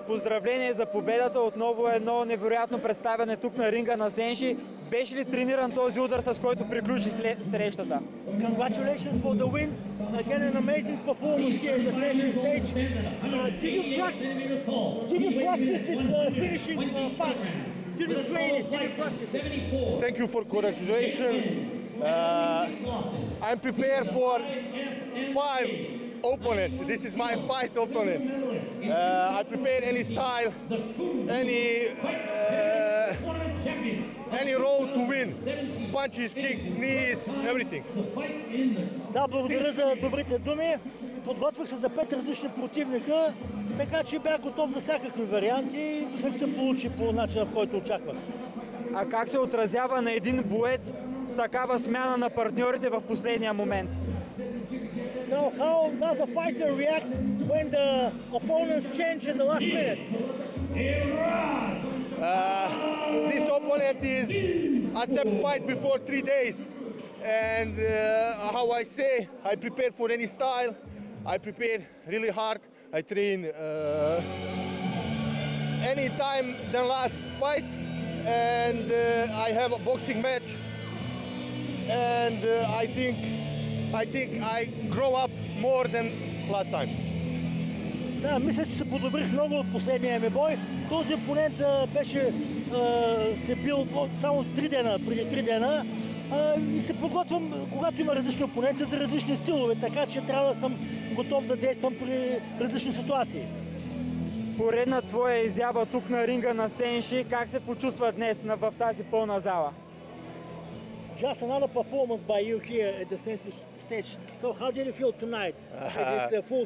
Поздравление за победата, отново едно невероятно представяне тук на ринга на Сенши. Беше ли трениран този удар, с който приключи срещата? Congratulations for the win. Again, an amazing performance here in the Senshi stage. Did you practice this finishing punch? Did you train it? Did you practice it? Thank you for congratulation. I'm prepared for 5 opponent. This is my fight opponent. I prepare any style, any road to win. Punches, kicks, knees, everything. Да, благодаря за добрите думи. Подготвих се за 5 различни противника, така че бях готов за всякакви варианти и мисля, че се получи по начина, в който очаквах. А как се отразява на един боец такава смяна на партньорите в последния момент? So how does a fighter react when the opponents change in the last minute? This opponent is accept fight before 3 days, and how I say, I prepare for any style. I prepare really hard. I train any time than last fight, and I have a boxing match, and I think I grow up more than last time. Да, мисля, че се подобрих много от последния ми бой. Този опонент беше се бил само 3 дена, преди 3 дена и се подготвям, когато има различни опоненти за различни стилове, така че трябва да съм готов да действам при различни ситуации. Поредна твоя изява тук на ринга на Сенши. Как се почувства днес в тази пълна зала? Just another performance by you here at the Senshi stage. So how did you feel tonight? It's a full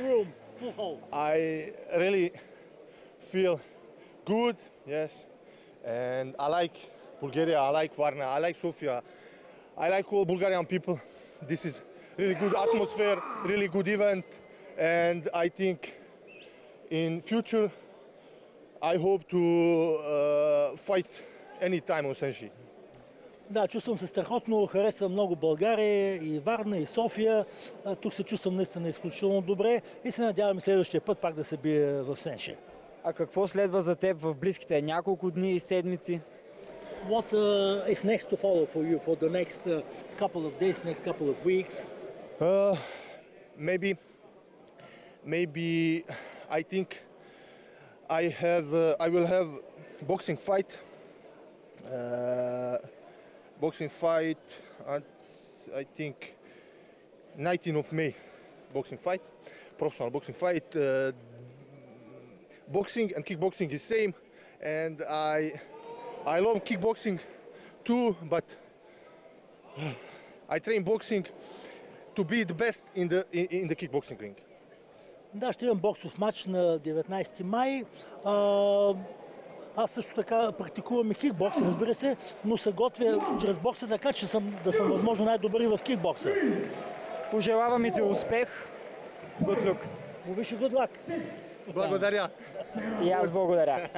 room, full hall. I really feel good, yes, and I like Bulgaria, I like Varna, I like Sofia, I like all Bulgarian people. This is really good atmosphere, really good event, and I think in future I hope to fight anytime on Senshi. Да, чувствам се страхотно, харесвам много България и Варна и София. Тук се чувствам наистина изключително добре и се надявам следващия път пак да се бие в Сенши. А какво следва за теб в близките няколко дни и седмици? What is next to follow for you for the next couple of days, next couple of weeks? Maybe I think I will have boxing fight. Boxing fight, I think 19th of May, boxing fight, professional boxing fight. Boxing and kickboxing is same, and I love kickboxing too, but I train boxing to be the best in the kickboxing ring. Да, ще имам боксов матч на 19 май. Аз също така практикувам и кикбокс, разбира се, но се готвя чрез бокса така, че да съм възможно най-добър и в кикбокса. Пожелаваме ти успех. Good luck. Wish you good luck. Благодаря. И аз благодаря.